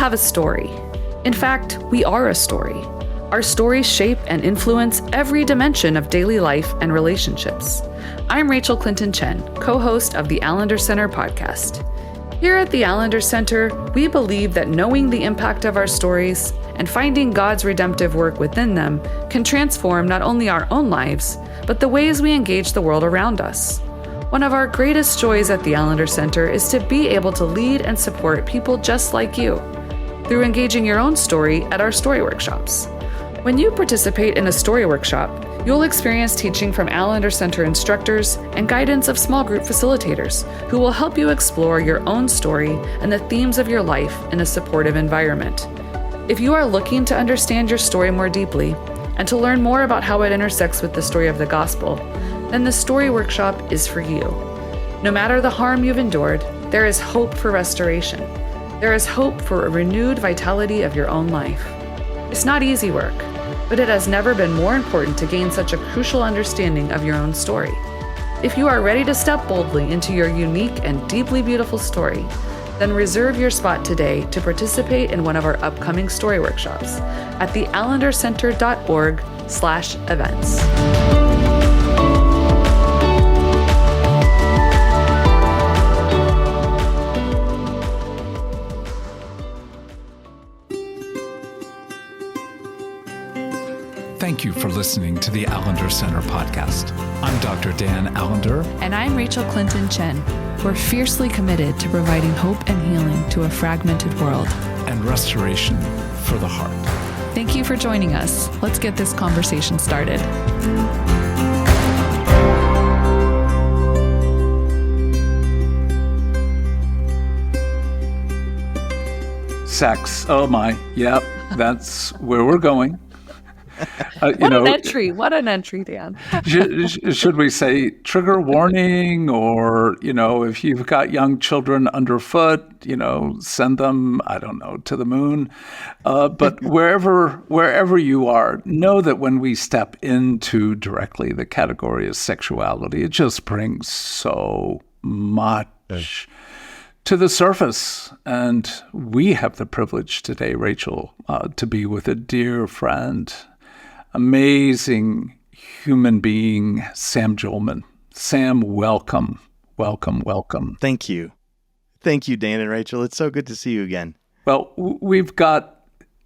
have a story. In fact, we are a story. Our stories shape and influence every dimension of daily life and relationships. I'm Rachel Clinton Chen, co-host of the Allender Center podcast. Here at the Allender Center, we believe that knowing the impact of our stories and finding God's redemptive work within them can transform not only our own lives, but the ways we engage the world around us. One of our greatest joys at the Allender Center is to be able to lead and support people just like you through engaging your own story at our story workshops. When you participate in a story workshop, you'll experience teaching from Allender Center instructors and guidance of small group facilitators who will help you explore your own story and the themes of your life in a supportive environment. If you are looking to understand your story more deeply and to learn more about how it intersects with the story of the gospel, then the story workshop is for you. No matter the harm you've endured, there is hope for restoration. There is hope for a renewed vitality of your own life. It's not easy work, but it has never been more important to gain such a crucial understanding of your own story. If you are ready to step boldly into your unique and deeply beautiful story, then reserve your spot today to participate in one of our upcoming story workshops at theallendercenter.org/events. Thank you for listening to the Allender Center podcast. I'm Dr. Dan Allender. And I'm Rachel Clinton Chen. We're fiercely committed to providing hope and healing to a fragmented world. And restoration for the heart. Thank you for joining us. Let's get this conversation started. Sex. Oh my. Yep. That's where we're going. What an entry, Dan. should we say trigger warning, or, if you've got young children underfoot, send them, I don't know, to the moon. But wherever you are, know that when we step into directly the category of sexuality, it just brings so much to the surface. And we have the privilege today, Rachel, to be with a dear friend, amazing human being, Sam Jolman. Sam, welcome. Thank you. Thank you, Dan and Rachel. It's so good to see you again. Well, we've got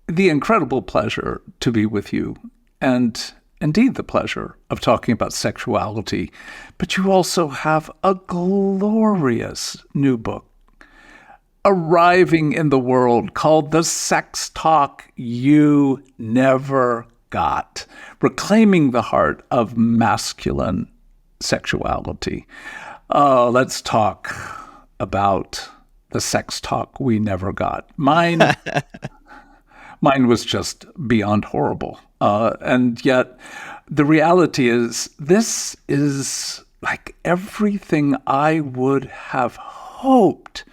the incredible pleasure to be with you, and indeed the pleasure of talking about sexuality. But you also have a glorious new book arriving in the world called The Sex Talk You Never Got, reclaiming the heart of masculine sexuality. Let's talk about the sex talk we never got. Mine was just beyond horrible. And yet the reality is, this is like everything I would have hoped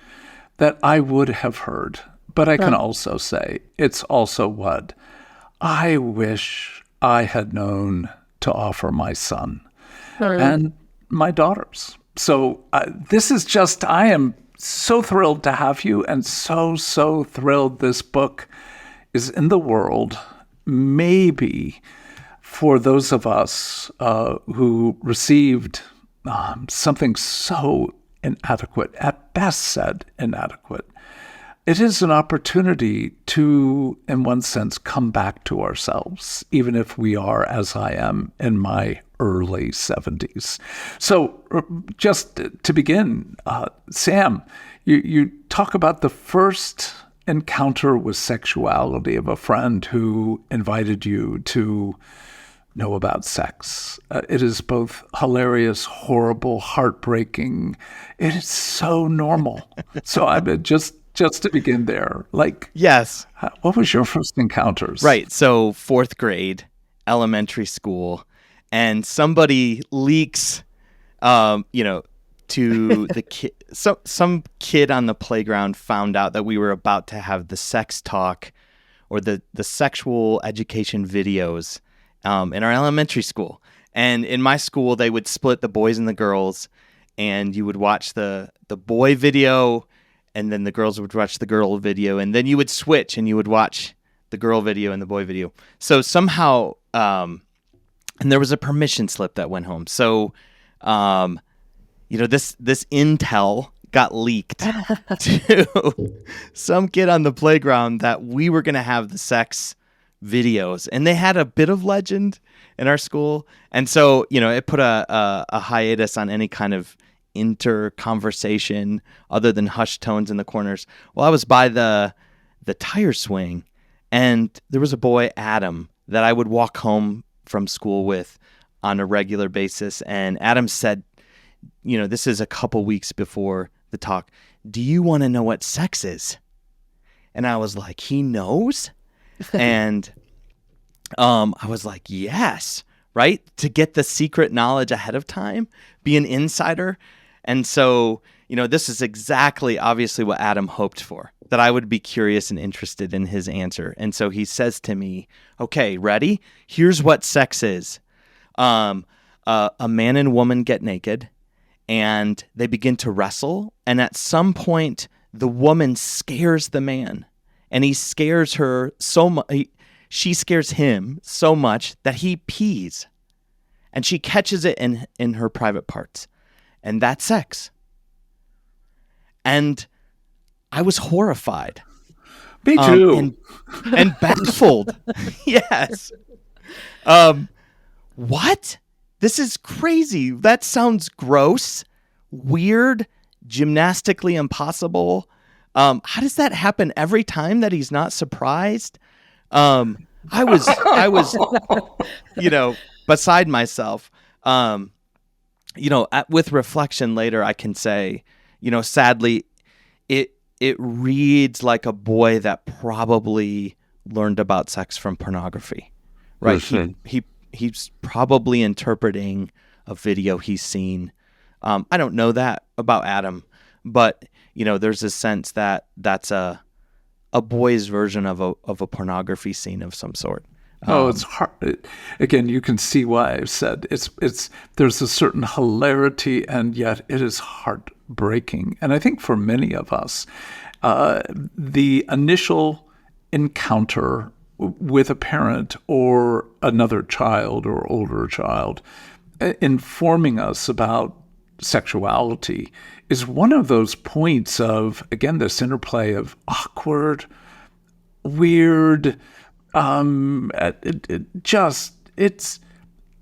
that I would have heard. But I can also say it's also what I wish I had known to offer my son and my daughters. So this is just, I am so thrilled to have you, and so thrilled this book is in the world. Maybe for those of us who received something so inadequate, at best said inadequate, it is an opportunity to, in one sense, come back to ourselves, even if we are, as I am, in my early 70s. So just to begin, Sam, you talk about the first encounter with sexuality of a friend who invited you to know about sex. It is both hilarious, horrible, heartbreaking. It is so normal. So I mean, just to begin there, yes. What was your first encounters? Right. So 4th grade, elementary school, and somebody leaks, to the kid. Some kid on the playground found out that we were about to have the sex talk, or the sexual education videos, in our elementary school. And in my school, they would split the boys and the girls, and you would watch the boy video, and then the girls would watch the girl video, and then you would switch and you would watch the girl video and the boy video. So somehow, and there was a permission slip that went home. So, this intel got leaked to some kid on the playground that we were going to have the sex videos, and they had a bit of legend in our school. And so, it put a hiatus on any kind of inter-conversation other than hushed tones in the corners. Well, I was by the tire swing, and there was a boy, Adam, that I would walk home from school with on a regular basis. And Adam said, this is a couple weeks before the talk, do you want to know what sex is? And I was like, he knows? And I was like, yes, right? To get the secret knowledge ahead of time, be an insider. And so, this is exactly obviously what Adam hoped for, that I would be curious and interested in his answer. And so he says to me, okay, ready? Here's what sex is. A man and woman get naked, and they begin to wrestle. And at some point, the woman scares the man, and he scares her so much. She scares him so much that he pees, and she catches it in her private parts. And that's sex. And I was horrified. Me too. And baffled. Yes. What? This is crazy. That sounds gross, weird, gymnastically impossible. How does that happen every time that he's not surprised? I was, beside myself. With reflection later, I can say, sadly, it reads like a boy that probably learned about sex from pornography, right? He's probably interpreting a video he's seen. I don't know that about Adam, but there's a sense that that's a boy's version of a pornography scene of some sort. It's hard. Again, you can see why I've said there's a certain hilarity, and yet it is heartbreaking. And I think for many of us, the initial encounter with a parent or another child or older child informing us about sexuality is one of those points of, again, this interplay of awkward, weird, it's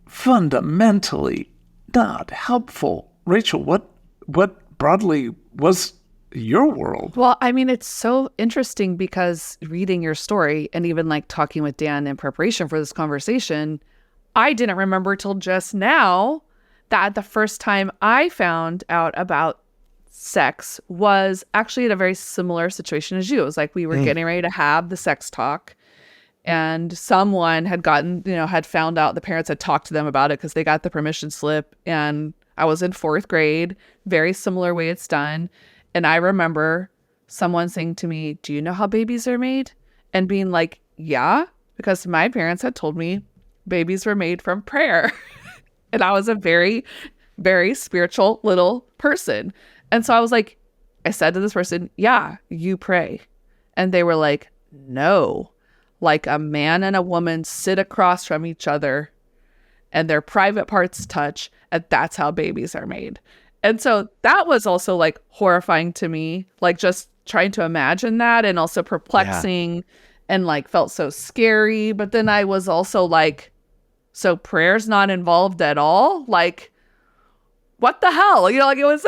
fundamentally not helpful. Rachel, what broadly was your world? Well, I mean, it's so interesting because reading your story and even like talking with Dan in preparation for this conversation, I didn't remember till just now that the first time I found out about sex was actually in a very similar situation as you. It was like we were getting ready to have the sex talk, and someone had had found out, the parents had talked to them about it because they got the permission slip, and I was in 4th grade, very similar way it's done. And I remember someone saying to me, do you know how babies are made? And being like, yeah, because my parents had told me babies were made from prayer. And I was a very, very spiritual little person. And so I said to this person, yeah, you pray. And they were like, no, like a man and a woman sit across from each other and their private parts touch, and that's how babies are made. And so that was also like horrifying to me, like just trying to imagine that, and also perplexing and like felt so scary. But then I was also like, so prayer's not involved at all? Like, what the hell? Like it was,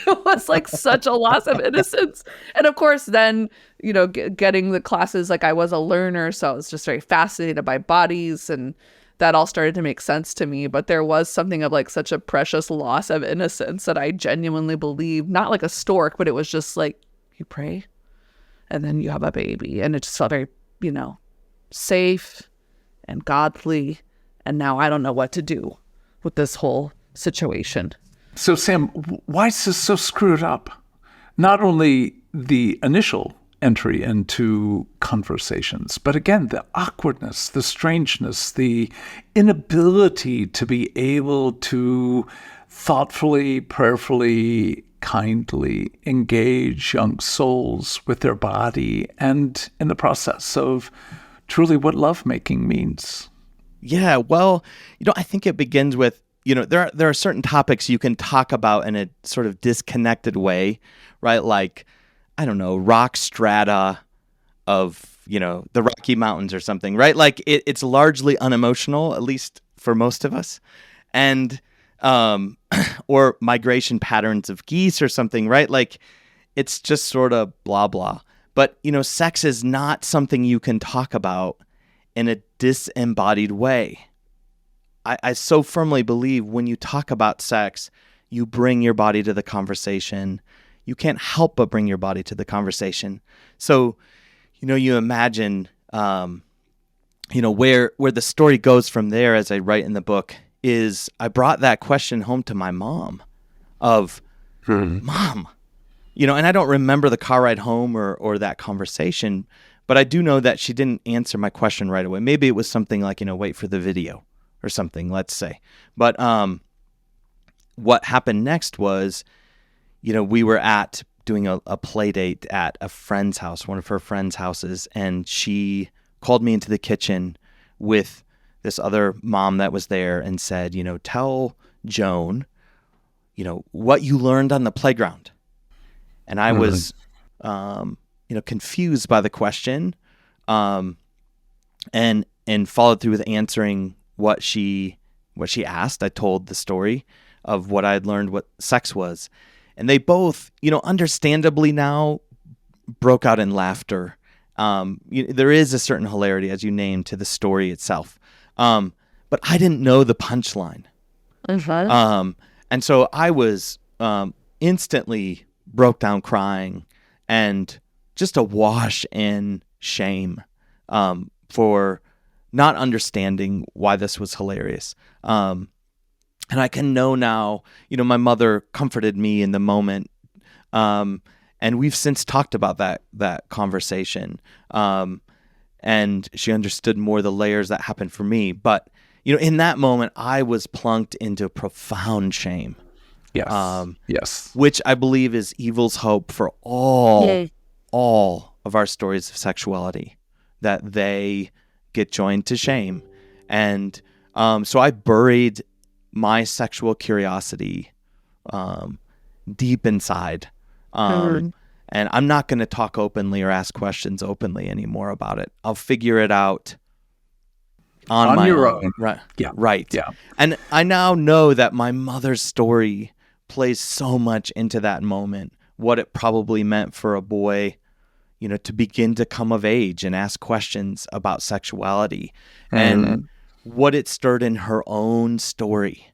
it was like such a loss of innocence. And of course, then, getting the classes, like I was a learner, so I was just very fascinated by bodies, and that all started to make sense to me. But there was something of like such a precious loss of innocence that I genuinely believed, not like a stork, but it was just like, you pray and then you have a baby. And it just felt very, safe and godly. And now I don't know what to do with this whole situation. So Sam, why is this so screwed up? Not only the initial entry into conversations, but again, the awkwardness, the strangeness, the inability to be able to thoughtfully, prayerfully kindly engage young souls with their body and in the process of truly what lovemaking means? Yeah, well, I think it begins with, there are certain topics you can talk about in a sort of disconnected way, right? Like, I don't know, rock strata of, the Rocky Mountains or something, right? Like it's largely unemotional, at least for most of us. And, or migration patterns of geese or something, right? Like it's just sort of blah, blah. But, sex is not something you can talk about in a disembodied way. I so firmly believe when you talk about sex, you bring your body to the conversation. You can't help but bring your body to the conversation. So, you imagine, where the story goes from there, as I write in the book, is I brought that question home to my mom of, Mom, and I don't remember the car ride home or that conversation, but I do know that she didn't answer my question right away. Maybe it was something like, wait for the video or something, let's say. But what happened next was, we were doing a play date at a friend's house, one of her friend's houses, and she called me into the kitchen with this other mom that was there and said, tell Joan, what you learned on the playground. And I was, confused by the question, and followed through with answering what she asked. I told the story of what I had learned, what sex was. And they both, understandably now broke out in laughter. There is a certain hilarity, as you named, to the story itself. But I didn't know the punchline. And so I was instantly broke down crying and just awash in shame for not understanding why this was hilarious. And I can know now, my mother comforted me in the moment. And we've since talked about that conversation. And she understood more the layers that happened for me. But, in that moment, I was plunked into profound shame. Yes. Yes. Which I believe is evil's hope for all of our stories of sexuality, that they get joined to shame. And so I buried my sexual curiosity deep inside. And I'm not going to talk openly or ask questions openly anymore about it. I'll figure it out on my your own. own. Right. Yeah. Right. Yeah. And I now know that my mother's story plays so much into that moment, what it probably meant for a boy, to begin to come of age and ask questions about sexuality, and what it stirred in her own story,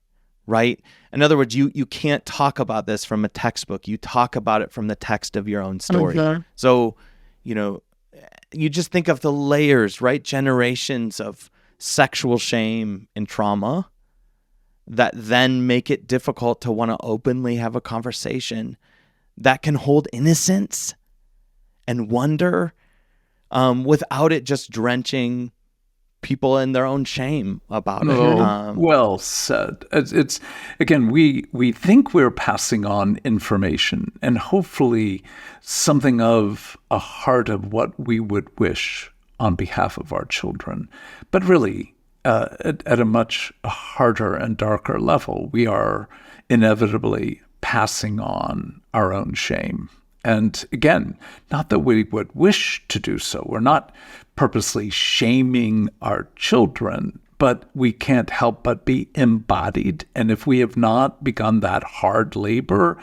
right? In other words, you can't talk about this from a textbook. You talk about it from the text of your own story. So, you just think of the layers, right? Generations of sexual shame and trauma that then make it difficult to want to openly have a conversation that can hold innocence and wonder without it just drenching people in their own shame about it. Well said. It's again, we think we're passing on information and hopefully something of a heart of what we would wish on behalf of our children. But really, at a much harder and darker level, we are inevitably passing on our own shame. And again, not that we would wish to do so. We're not purposely shaming our children, but we can't help but be embodied. And if we have not begun that hard labor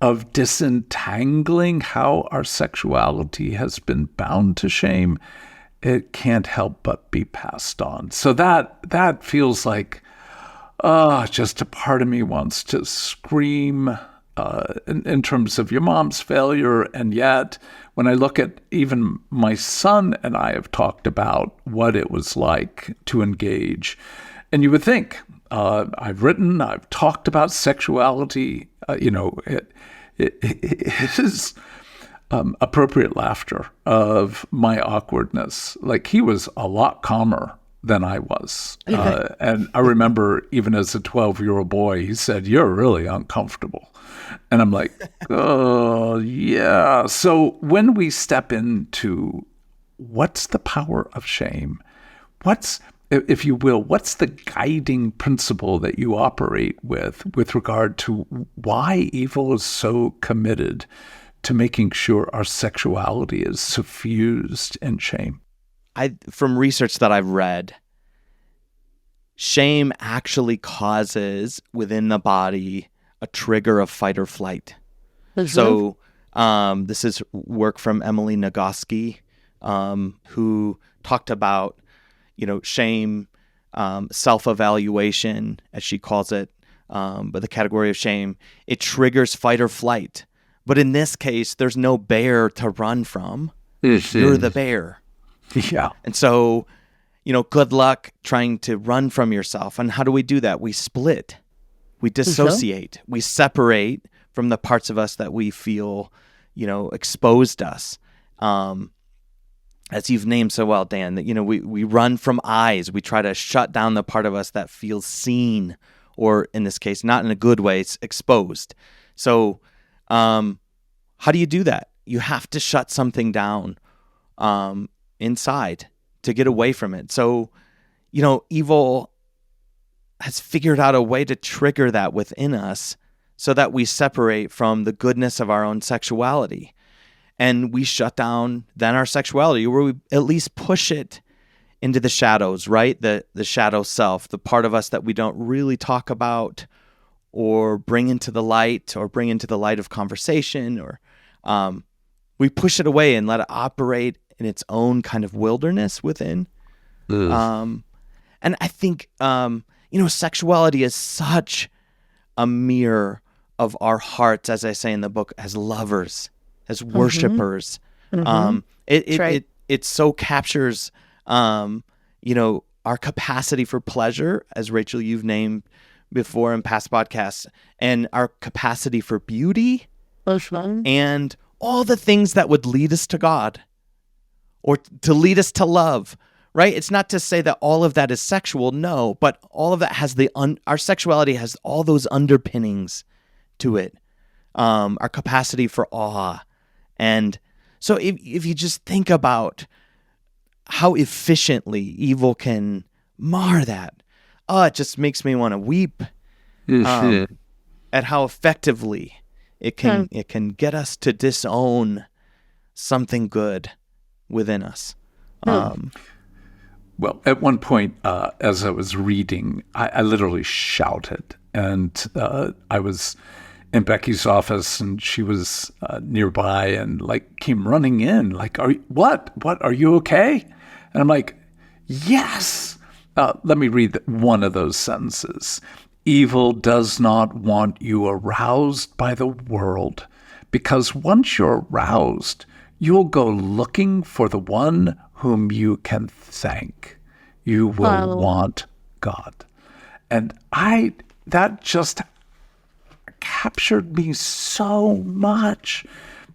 of disentangling how our sexuality has been bound to shame, it can't help but be passed on. So that feels like, just a part of me wants to scream in terms of your mom's failure. And yet, when I look at even my son and I have talked about what it was like to engage, and you would think, I've talked about sexuality, it is appropriate laughter of my awkwardness. Like, he was a lot calmer than I was. And I remember even as a 12-year-old boy, he said, "You're really uncomfortable." And I'm like, oh, yeah. So when we step into what's the power of shame, what's, if you will, what's the guiding principle that you operate with regard to why evil is so committed to making sure our sexuality is suffused in shame? From research that I've read, shame actually causes within the body a trigger of fight or flight. So this is work from Emily Nagoski, who talked about, shame, self-evaluation, as she calls it, but the category of shame, it triggers fight or flight. But in this case, there's no bear to run from. You're the bear. Yeah. And so, good luck trying to run from yourself. And how do we do that? We split. We dissociate. We separate from the parts of us that we feel, exposed us. As you've named so well, Dan, that, we run from eyes. We try to shut down the part of us that feels seen, or in this case, not in a good way, it's exposed. So how do you do that? You have to shut something down inside to get away from it. So, evil has figured out a way to trigger that within us so that we separate from the goodness of our own sexuality. And we shut down then our sexuality, where we at least push it into the shadows, right? The shadow self, the part of us that we don't really talk about or bring into the light of conversation, or we push it away and let it operate in its own kind of wilderness within. And I think, sexuality is such a mirror of our hearts, as I say in the book, as lovers, as worshipers. It so captures, our capacity for pleasure, as Rachel, you've named before in past podcasts, and our capacity for beauty, and all the things that would lead us to God or to lead us to love, right? It's not to say that all of that is sexual, no, but all of that has our sexuality has all those underpinnings to it, our capacity for awe. And so if you just think about how efficiently evil can mar that, it just makes me want to weep at how effectively it can get us to disown something good within us. Well, at one point, as I was reading, I literally shouted, and I was in Becky's office, and she was nearby, and came running in, what? Are you okay? And I'm like, yes. Let me read one of those sentences. Evil does not want you aroused by the world, because once you're aroused, you'll go looking for the one whom you can thank. You will want God. And that just captured me so much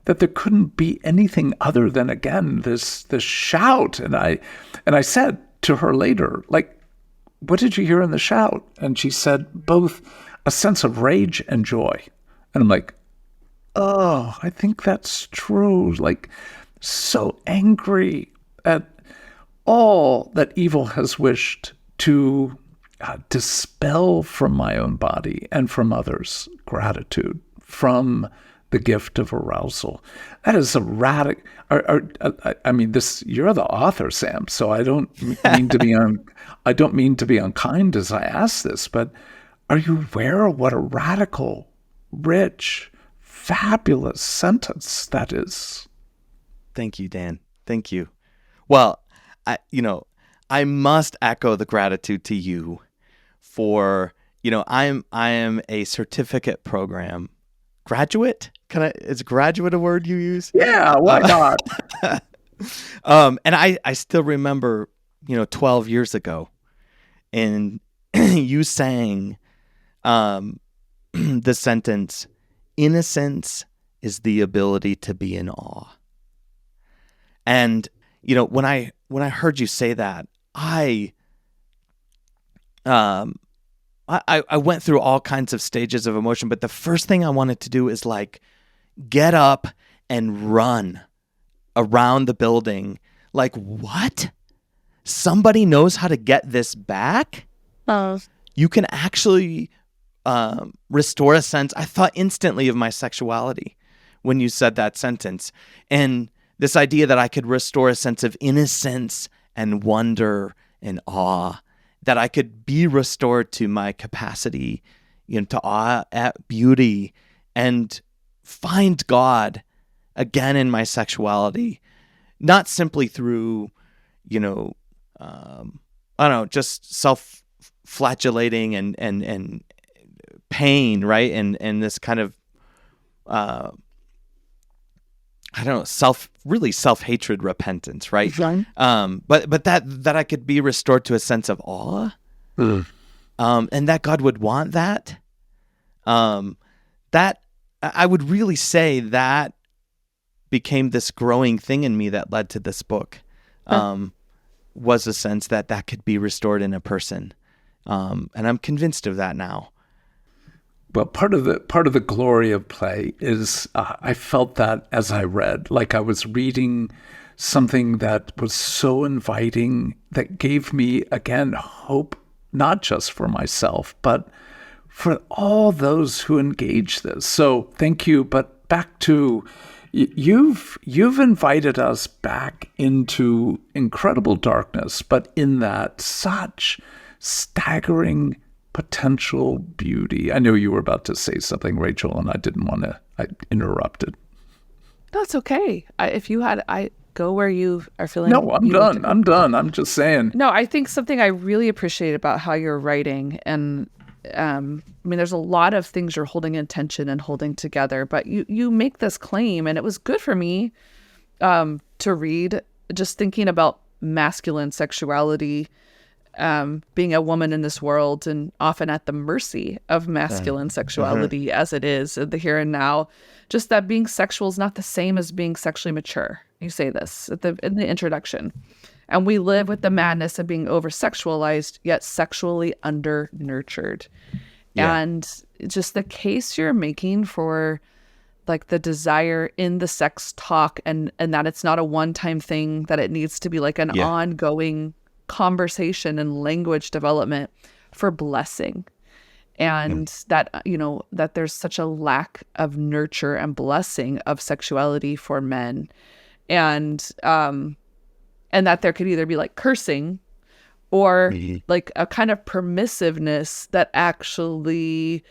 that there couldn't be anything other than, again, this shout. And I said to her later, what did you hear in the shout? And she said, both a sense of rage and joy. And I'm like, oh, I think that's true. So angry at all that evil has wished to dispel from my own body and from others gratitude, from the gift of arousal. That is a radical. You're the author, Sam. So I don't mean to be unkind as I ask this, but are you aware of what a radical, rich, fabulous sentence that is? Thank you, Dan. Thank you. Well, I must echo the gratitude to you for, I am a certificate program graduate. Is graduate a word you use? Yeah, why not? And I still remember, 12 years ago, and you sang the sentence, "Innocence is the ability to be in awe." And when I heard you say that, I I went through all kinds of stages of emotion, but the first thing I wanted to do is like get up and run around the building. Like, what? Somebody knows how to get this back? You can actually restore a sense. I thought instantly of my sexuality when you said that sentence. And this idea that I could restore a sense of innocence and wonder and awe, that I could be restored to my capacity, to awe at beauty and find God again in my sexuality, not simply through, I don't know, just self-flagellating and pain, right? And this kind of, I don't know, self-hatred repentance, right? But that I could be restored to a sense of awe, and that God would want that. That I would really say that became this growing thing in me that led to this book. Was a sense that could be restored in a person, and I'm convinced of that now. Well, part of the glory of play is I felt that as I read, like I was reading something that was so inviting, that gave me, again, hope, not just for myself, but for all those who engage this. So thank you. But back to, you've invited us back into incredible darkness, but in that such staggering potential beauty. I know you were about to say something, Rachel, and I didn't want to. I interrupted. No, it's okay. I go where you are feeling. No, I'm done. I'm done. I'm just saying. No, I think something I really appreciate about how you're writing, and there's a lot of things you're holding in tension and holding together, but you make this claim, and it was good for me to read, just thinking about masculine sexuality, being a woman in this world and often at the mercy of masculine sexuality as it is in the here and now. Just that being sexual is not the same as being sexually mature. You say this in the introduction. And we live with the madness of being over-sexualized, yet sexually under-nurtured. Yeah. And just the case you're making for like the desire in the sex talk and that it's not a one-time thing, that it needs to be like an ongoing conversation and language development for blessing, and that that there's such a lack of nurture and blessing of sexuality for men, and that there could either be like cursing or like a kind of permissiveness that actually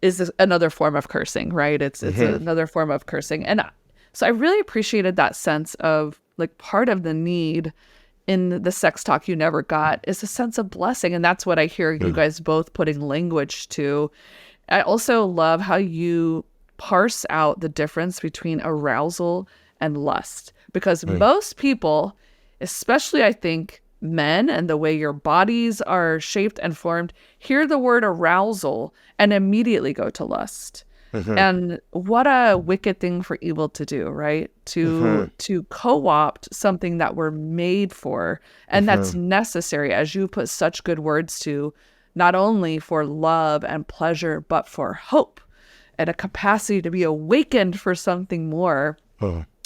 is another form of cursing, right? It's another form of cursing. And so I really appreciated that sense of like part of the need in the sex talk you never got is a sense of blessing. And that's what I hear you guys both putting language to. I also love how you parse out the difference between arousal and lust, because most people, especially I think men and the way your bodies are shaped and formed, hear the word arousal and immediately go to lust. And what a wicked thing for evil to do, right? To co-opt something that we're made for, and that's necessary, as you put such good words to, not only for love and pleasure, but for hope and a capacity to be awakened for something more.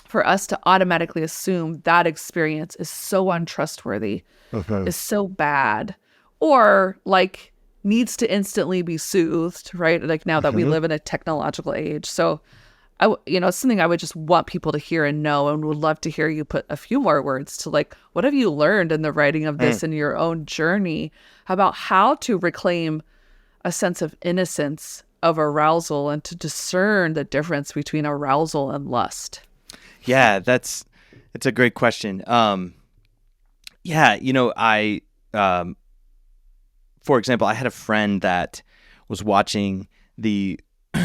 For us to automatically assume that experience is so untrustworthy, is so bad, or like needs to instantly be soothed, right? Like now that we live in a technological age. So, it's something I would just want people to hear and know, and would love to hear you put a few more words to like, what have you learned in the writing of this in your own journey about how to reclaim a sense of innocence of arousal and to discern the difference between arousal and lust? Yeah, it's a great question. For example, I had a friend that was watching the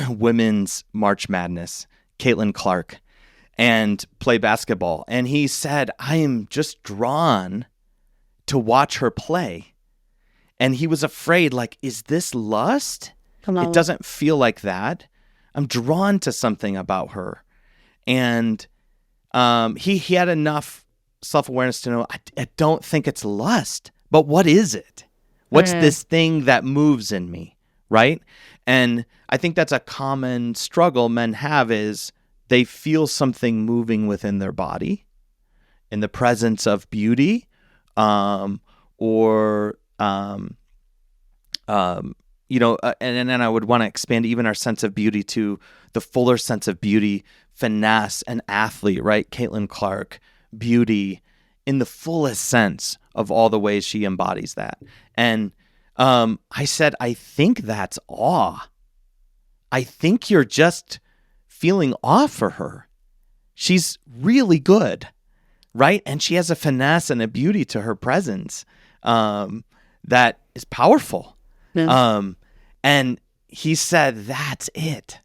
women's March Madness, Caitlin Clark, and play basketball. And he said, I am just drawn to watch her play. And he was afraid, like, is this lust? It doesn't feel like that. I'm drawn to something about her. And he had enough self-awareness to know, I don't think it's lust, but what is it? What's this thing that moves in me, right? And I think that's a common struggle men have, is they feel something moving within their body in the presence of beauty, or and then I would want to expand even our sense of beauty to the fuller sense of beauty, finesse, and athlete, right? Caitlin Clark, beauty in the fullest sense of all the ways she embodies that. And I said, I think that's awe. I think you're just feeling awe for her. She's really good, right? And she has a finesse and a beauty to her presence that is powerful. Yeah. And he said, that's it.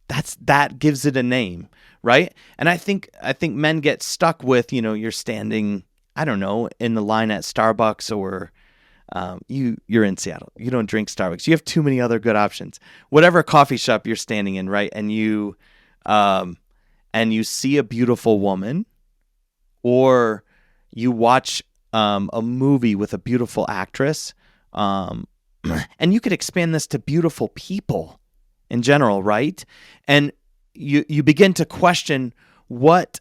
That gives it a name, right? And I think men get stuck with, you're standing, I don't know, in the line at Starbucks, or you're in Seattle. You don't drink Starbucks. You have too many other good options. Whatever coffee shop you're standing in, right? And you see a beautiful woman, or you watch a movie with a beautiful actress, and you could expand this to beautiful people in general, right? And you begin to question what's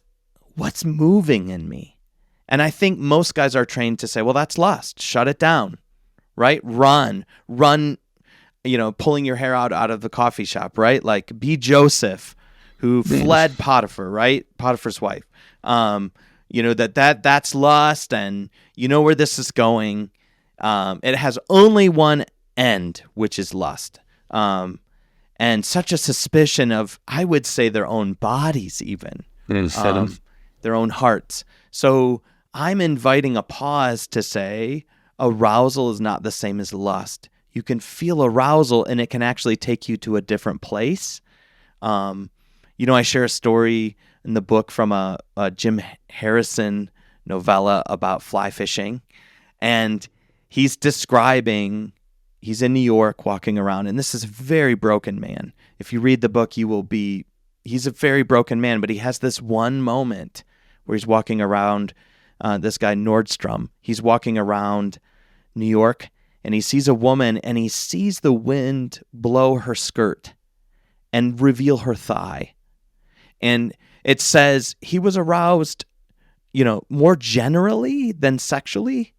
moving in me. And I think most guys are trained to say, well, that's lust. Shut it down, right? Run, pulling your hair out of the coffee shop, right? Like, be Joseph, who fled Potiphar, right? Potiphar's wife. That's lust, and you know where this is going. It has only one end, which is lust. And such a suspicion of, I would say, their own bodies even. Their own hearts. So I'm inviting a pause to say, arousal is not the same as lust. You can feel arousal, and it can actually take you to a different place. I share a story in the book from a Jim Harrison novella about fly fishing. And he's describing, he's in New York walking around, and this is a very broken man. If you read the book, he's a very broken man, but he has this one moment where he's walking around, this guy Nordstrom, he's walking around New York, and he sees a woman, and he sees the wind blow her skirt and reveal her thigh. And it says he was aroused, more generally than sexually.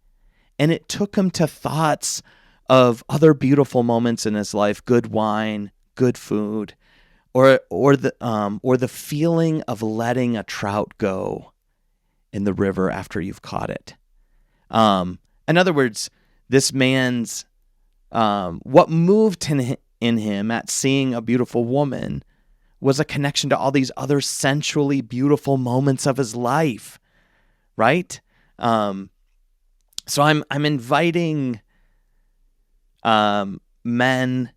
And it took him to thoughts of other beautiful moments in his life, good wine, good food, or the feeling of letting a trout go in the river after you've caught it. In other words, this man's what moved in him at seeing a beautiful woman was a connection to all these other sensually beautiful moments of his life, right? So I'm inviting men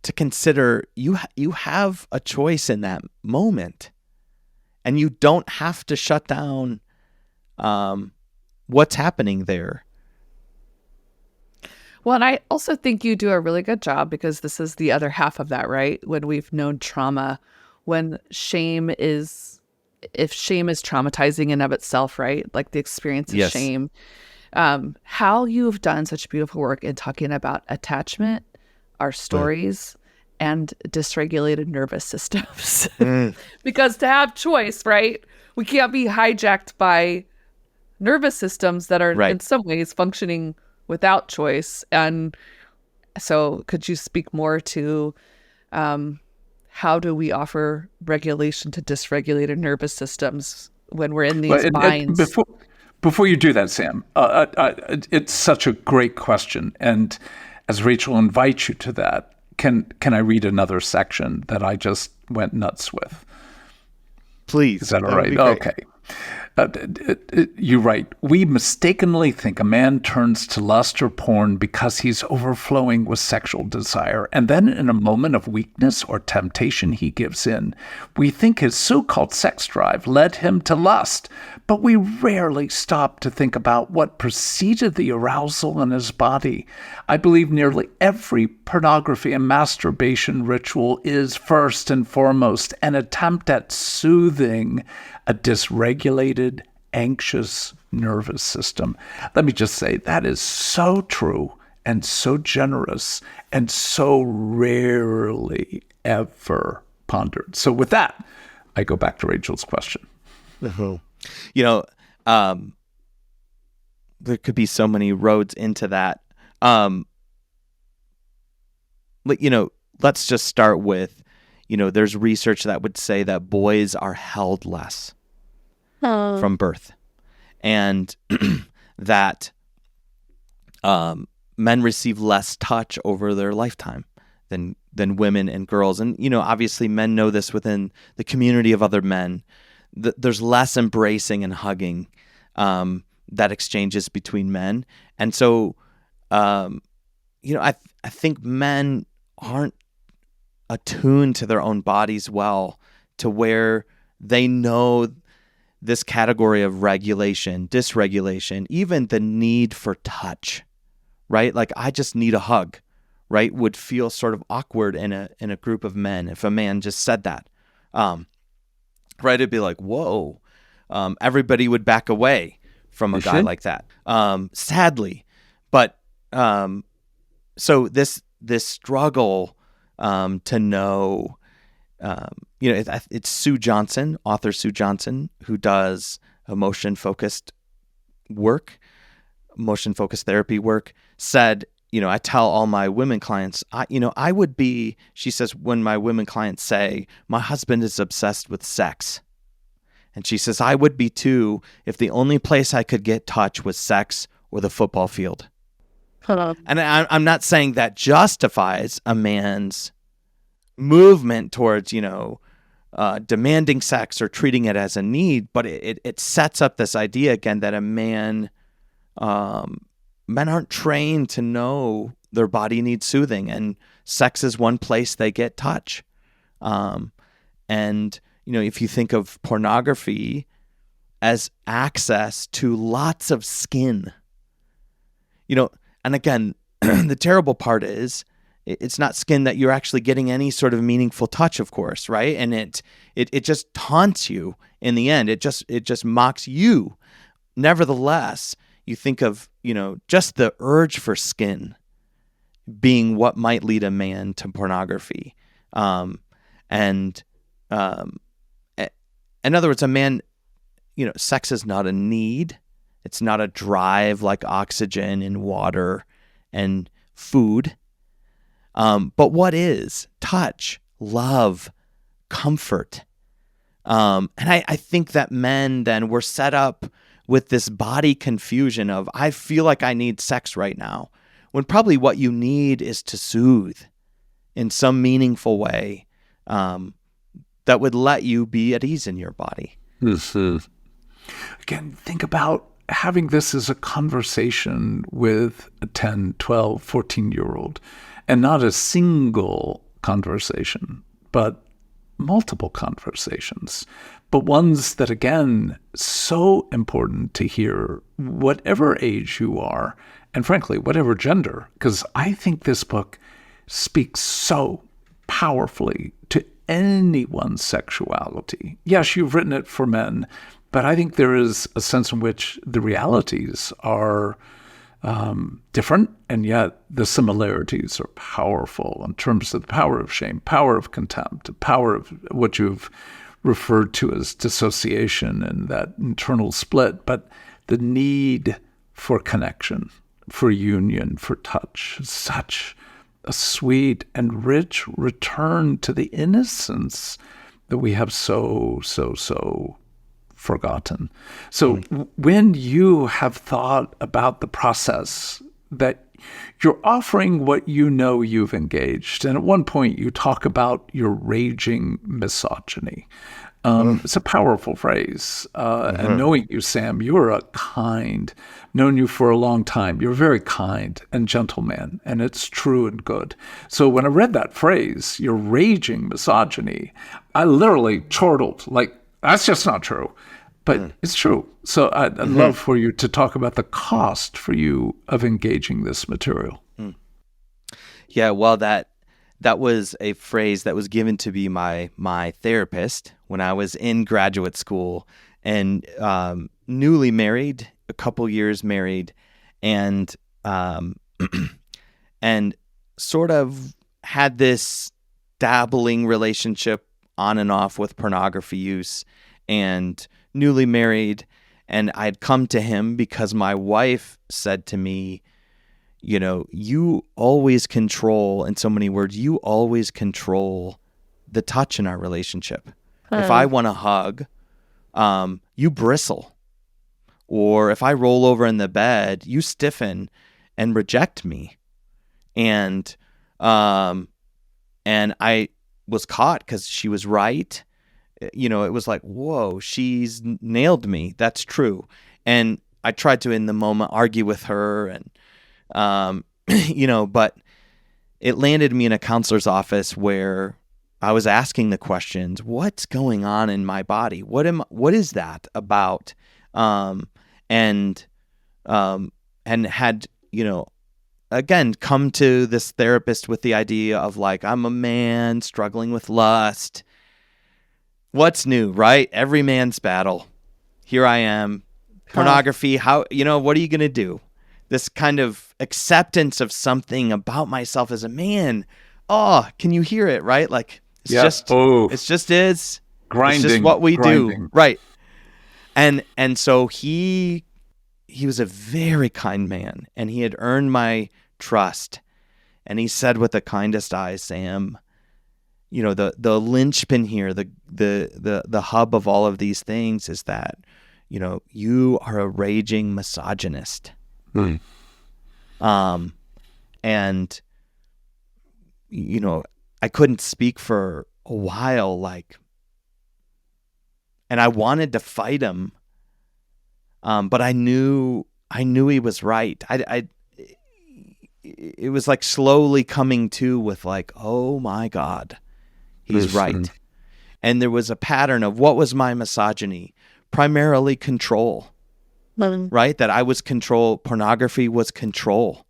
to consider you have a choice in that moment, and you don't have to shut down what's happening there. Well, and I also think you do a really good job, because this is the other half of that, right? When we've known trauma, if shame is traumatizing in of itself, right? Like the experience of shame. How you've done such beautiful work in talking about attachment, our stories, and dysregulated nervous systems. Because to have choice, right? We can't be hijacked by nervous systems that are in some ways functioning without choice. And so could you speak more to how do we offer regulation to dysregulated nervous systems when we're in these binds? Before you do that, Sam, it's such a great question. And as Rachel invites you to that, can I read another section that I just went nuts with? Please. Is that all right? Okay. You're right. We mistakenly think a man turns to lust or porn because he's overflowing with sexual desire, and then in a moment of weakness or temptation, he gives in. We think his so-called sex drive led him to lust, but we rarely stop to think about what preceded the arousal in his body. I believe nearly every pornography and masturbation ritual is first and foremost an attempt at soothing a dysregulated, anxious nervous system. Let me just say that is so true and so generous and so rarely ever pondered. So with that, I go back to Rachel's question. You know, there could be so many roads into that. But, let's just start with, there's research that would say that boys are held less from birth, and that men receive less touch over their lifetime than women and girls. And, obviously men know this within the community of other men. There's less embracing and hugging that exchanges between men. And so, I think men aren't attuned to their own bodies well, to where they know this category of regulation, dysregulation, even the need for touch, right? Like, I just need a hug, right? Would feel sort of awkward in a group of men if a man just said that, right? It'd be like, whoa, everybody would back away from a guy like that, sadly. But so this struggle to know, it's Sue Johnson, author Sue Johnson, who does emotion-focused therapy work, said, I tell all my women clients, I would be, she says, when my women clients say, my husband is obsessed with sex. And she says, I would be too if the only place I could get touch was sex or the football field. And I'm not saying that justifies a man's movement towards, demanding sex or treating it as a need, but it sets up this idea again that men aren't trained to know their body needs soothing, and sex is one place they get touch. And if you think of pornography as access to lots of skin, and again, the terrible part is it's not skin that you're actually getting any sort of meaningful touch, of course, right? And it just taunts you in the end. It just mocks you. Nevertheless, you think of, just the urge for skin being what might lead a man to pornography. In other words, a man, sex is not a need. It's not a drive like oxygen and water and food. But what is? Touch, love, comfort. And I think that men then were set up with this body confusion of, I feel like I need sex right now, when probably what you need is to soothe in some meaningful way that would let you be at ease in your body. Again, think about having this as a conversation with a 10, 12, 14-year-old, and not a single conversation, but multiple conversations, but ones that, again, so important to hear, whatever age you are, and frankly, whatever gender, because I think this book speaks so powerfully to anyone's sexuality. Yes, you've written it for men, but I think there is a sense in which the realities are different, and yet the similarities are powerful in terms of the power of shame, power of contempt, the power of what you've referred to as dissociation and that internal split, but the need for connection, for union, for touch. Such a sweet and rich return to the innocence that we have so forgotten. So when you have thought about the process that you're offering what you've engaged, and at one point you talk about your raging misogyny. It's a powerful phrase. And knowing you, Sam, you're known you for a long time. You're a very kind and gentle man, and it's true and good. So when I read that phrase, your raging misogyny, I literally chortled, like, that's just not true. But it's true. So I'd love for you to talk about the cost for you of engaging this material. Yeah, well, that was a phrase that was given to be my therapist when I was in graduate school and newly married, a couple years married, and and sort of had this dabbling relationship on and off with pornography use, and newly married. And I'd come to him because my wife said to me, you always control, in so many words, you always control the touch in our relationship. If I want a hug, you bristle. Or if I roll over in the bed, you stiffen and reject me. And I was caught because she was right. It was like, whoa, she's nailed me. That's true. And I tried to, in the moment, argue with her, and but it landed me in a counselor's office where I was asking the questions: what's going on in my body? What is that about? And had, again, come to this therapist with the idea of like, I'm a man struggling with lust. What's new, right? Every man's battle. Here I am. Pornography. How, what are you going to do? This kind of acceptance of something about myself as a man. Oh, can you hear it? Right? Like, it's just grinding. It's just what we do. Right. And so he was a very kind man, and he had earned my trust. And he said with the kindest eyes, Sam, the linchpin here, the hub of all of these things is that, you are a raging misogynist. Mm. And, I couldn't speak for a while, and I wanted to fight him. But I knew he was right. It was like slowly coming to with like, oh my God, he's right. And there was a pattern of what was my misogyny? Primarily control, right? That I was control. Pornography was control.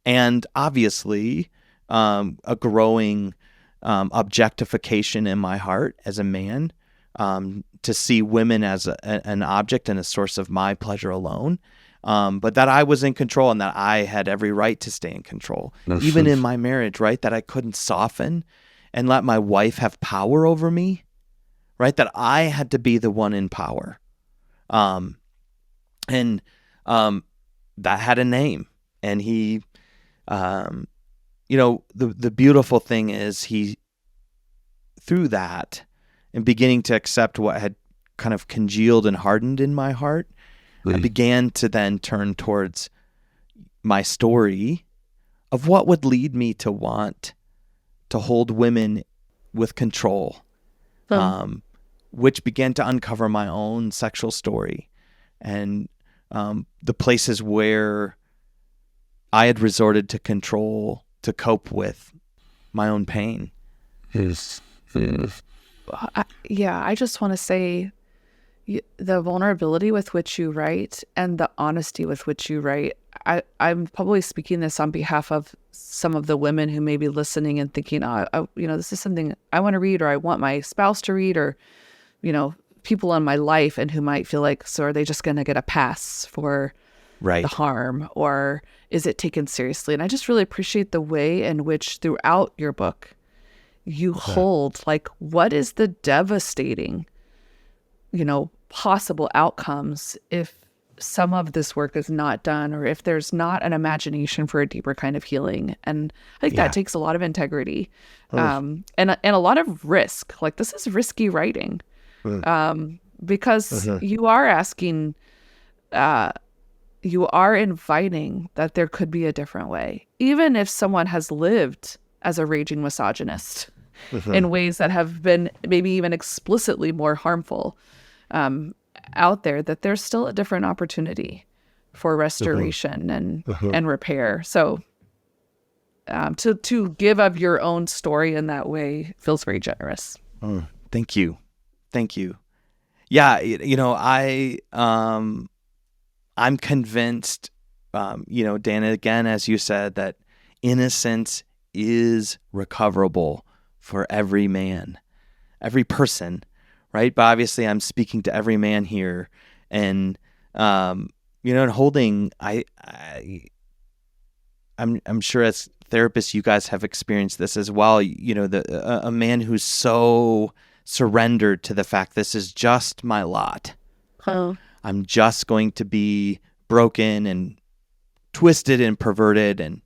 And obviously, a growing objectification in my heart as a man, to see women as an object and a source of my pleasure alone, but that I was in control and that I had every right to stay in control, even in my marriage, right? That I couldn't soften and let my wife have power over me, right? That I had to be the one in power. And that had a name. And he, the beautiful thing is he, through that, and beginning to accept what had kind of congealed and hardened in my heart, I began to then turn towards my story of what would lead me to want to hold women with control, which began to uncover my own sexual story and the places where I had resorted to control to cope with my own pain. I just want to say the vulnerability with which you write and the honesty with which you write, I'm probably speaking this on behalf of some of the women who may be listening and thinking, this is something I want to read, or I want my spouse to read, or, people in my life, and who might feel like, so are they just going to get a pass for the harm, or is it taken seriously? And I just really appreciate the way in which throughout your book, you hold like, what is the devastating, possible outcomes if some of this work is not done, or if there's not an imagination for a deeper kind of healing. And I think that takes a lot of integrity, and a lot of risk. Like, this is risky writing, because you are asking, you are inviting that there could be a different way, even if someone has lived as a raging misogynist in ways that have been maybe even explicitly more harmful out there, that there's still a different opportunity for restoration and repair. So to give of your own story in that way feels very generous. Thank you. Yeah, I'm convinced, Dana, again, as you said, that innocence is recoverable for every man, every person, right? But obviously I'm speaking to every man here, and, and holding, I I'm sure as therapists, you guys have experienced this as well. You know, a man who's so surrendered to the fact this is just my lot. Oh. I'm just going to be broken and twisted and perverted, and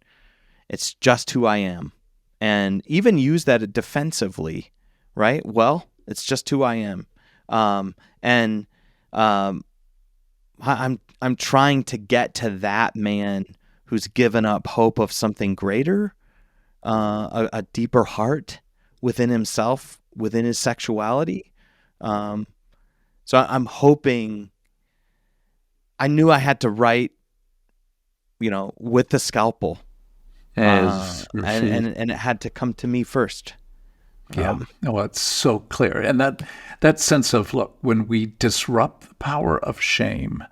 it's just who I am. And even use that defensively, right? Well, it's just who I am. I'm trying to get to that man who's given up hope of something greater, a deeper heart within himself, within his sexuality. So I'm hoping. I knew I had to write, with the scalpel, and it had to come to me first. Yeah, well, it's so clear. And that sense of, look, when we disrupt the power of shame,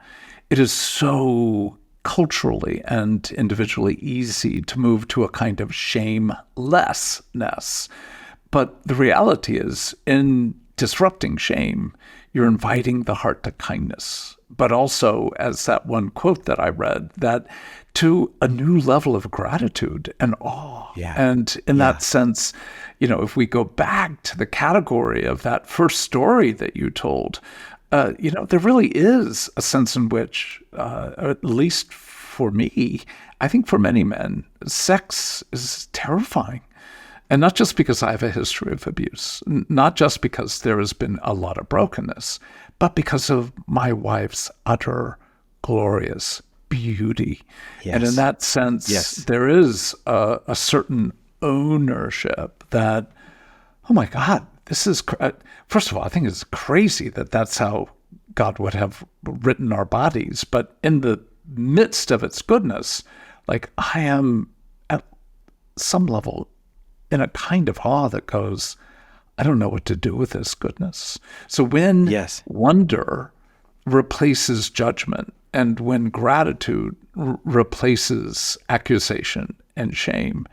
it is so culturally and individually easy to move to a kind of shamelessness. But the reality is, in disrupting shame, you're inviting the heart to kindness, but also, as that one quote that I read, that to a new level of gratitude and awe. Yeah. And in that sense, if we go back to the category of that first story that you told, there really is a sense in which, at least for me, I think for many men, sex is terrifying. And not just because I have a history of abuse, not just because there has been a lot of brokenness, but because of my wife's utter glorious beauty. Yes. And in that sense, there is a certain ownership that, oh my God, this is, first of all, I think it's crazy that that's how God would have written our bodies. But in the midst of its goodness, like I am at some level in a kind of awe that goes, I don't know what to do with this goodness. So when wonder replaces judgment, and when gratitude replaces accusation and shame,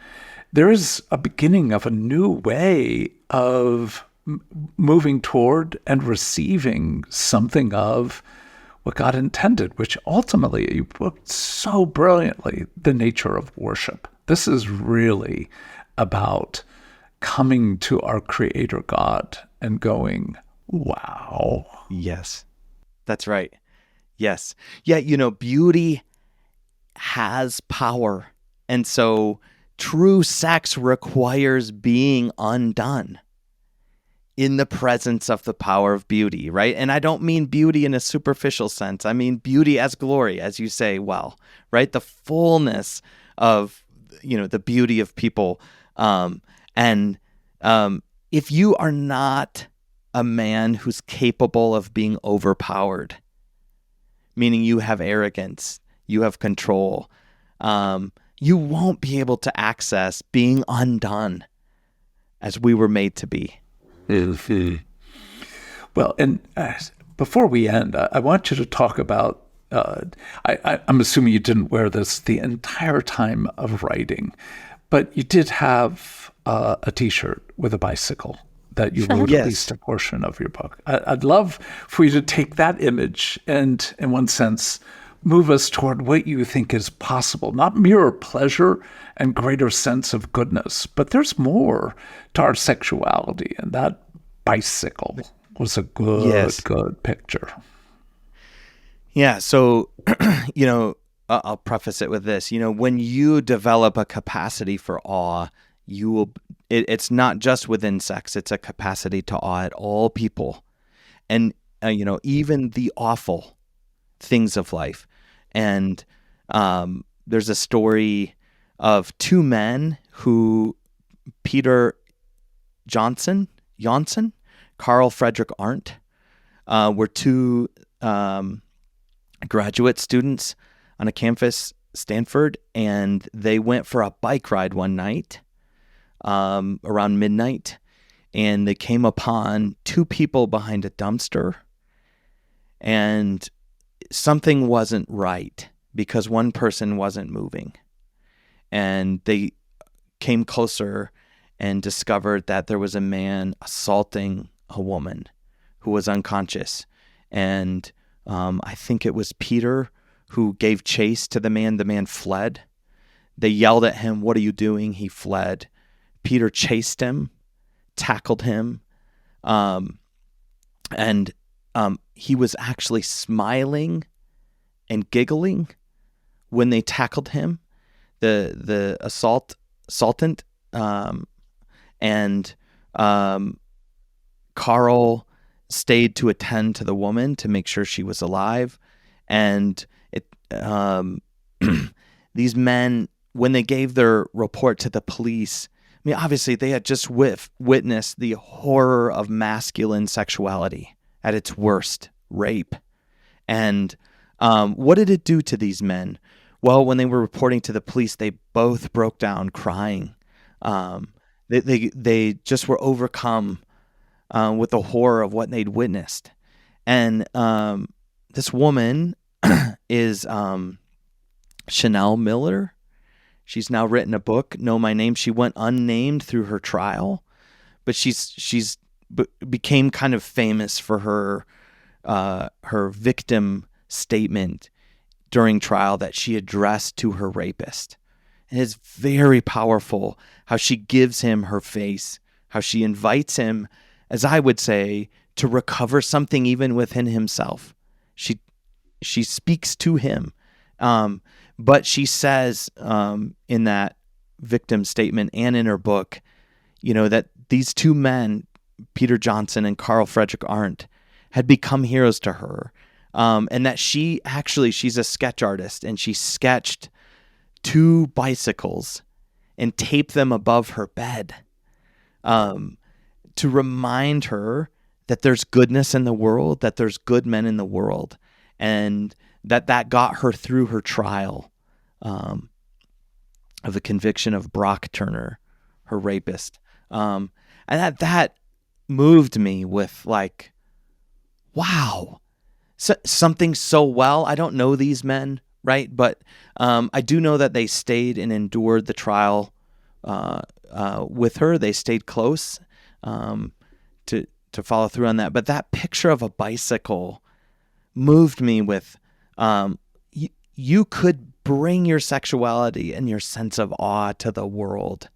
there is a beginning of a new way of moving toward and receiving something of what God intended, which ultimately, you put so brilliantly, the nature of worship. This is really about coming to our Creator God and going, wow. Yes, that's right. Yes. Yeah, beauty has power. And so true sex requires being undone in the presence of the power of beauty, right? And I don't mean beauty in a superficial sense. I mean beauty as glory, as you say, well, right? The fullness of, the beauty of people. If you are not a man who's capable of being overpowered, meaning you have arrogance, you have control, you won't be able to access being undone as we were made to be. Well, and before we end, I want you to talk about, I'm assuming you didn't wear this the entire time of writing, but you did have a T-shirt with a bicycle that you wrote at least a portion of your book. I'd love for you to take that image and, in one sense, move us toward what you think is possible, not mere pleasure and greater sense of goodness, but there's more to our sexuality, and that bicycle was a good picture. Yeah, so, I'll preface it with this. When you develop a capacity for awe, you will. It's not just within sex; it's a capacity to awe at all people, and even the awful things of life. And there's a story of two men who, Peter Johnson, Carl Frederick Arndt, were two graduate students on a campus, Stanford, and they went for a bike ride one night around midnight, and they came upon two people behind a dumpster, and something wasn't right because one person wasn't moving. And they came closer and discovered that there was a man assaulting a woman who was unconscious. And I think it was Peter who gave chase to the man. The man fled. They yelled at him, "What are you doing?" He fled. Peter chased him, tackled him, and he was actually smiling and giggling when they tackled him, the assaultant, and Carl stayed to attend to the woman to make sure she was alive. And these men, when they gave their report to the police, I mean, obviously they had just witnessed the horror of masculine sexuality at its worst, rape. And what did it do to these men? Well, when they were reporting to the police, they both broke down crying. They just were overcome with the horror of what they'd witnessed. And this woman is Chanel Miller. She's now written a book, Know My Name. She went unnamed through her trial, but she's became kind of famous for her victim statement during trial that she addressed to her rapist. And it's very powerful how she gives him her face, how she invites him, as I would say, to recover something even within himself. She speaks to him. But she says in that victim statement and in her book, that these two men, Peter Johnson and Carl Frederick Arndt, had become heroes to her. And that she's a sketch artist, and she sketched 2 bicycles and taped them above her bed to remind her that there's goodness in the world, that there's good men in the world, and that got her through her trial of the conviction of Brock Turner, her rapist. And that moved me with like, wow, something so well. I don't know these men, right? But I do know that they stayed and endured the trial with her. They stayed close to follow through on that. But that picture of a bicycle moved me with, you could bring your sexuality and your sense of awe to the world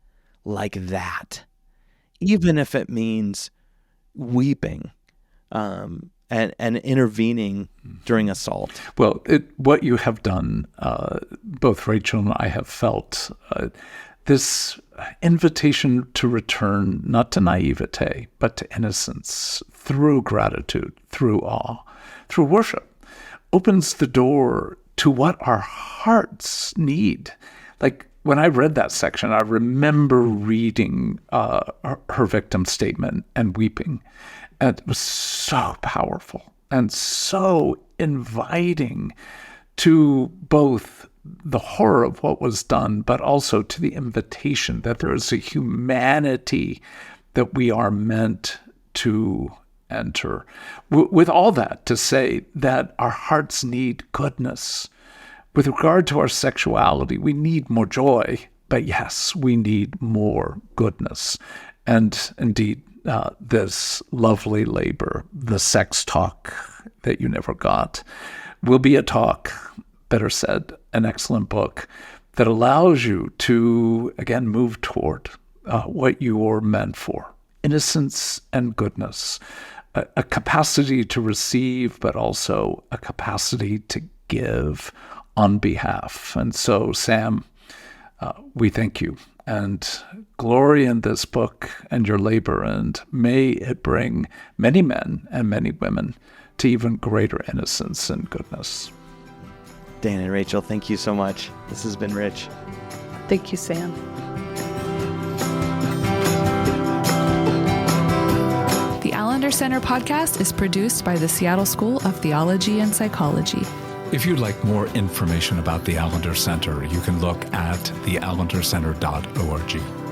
like that, even if it means weeping and intervening during assault. Well, what you have done, both Rachel and I have felt this invitation to return not to naivete, but to innocence through gratitude, through awe, through worship, opens the door to what our hearts need. Like when I read that section, I remember reading her victim statement and weeping. And it was so powerful and so inviting to both the horror of what was done, but also to the invitation that there is a humanity that we are meant to enter. With all that to say that our hearts need goodness. With regard to our sexuality, we need more joy, but yes, we need more goodness. And indeed, this lovely labor, the sex talk that you never got, will be a talk, better said, an excellent book that allows you to, again, move toward what you were meant for, innocence and goodness, a capacity to receive, but also a capacity to give on behalf. And so, Sam, we thank you and glory in this book and your labor, and may it bring many men and many women to even greater innocence and goodness. Dan and Rachel, thank you so much. This has been rich. Thank you, Sam. The Allender Center podcast is produced by the Seattle School of Theology and Psychology. If you'd like more information about the Allender Center, you can look at theallendercenter.org.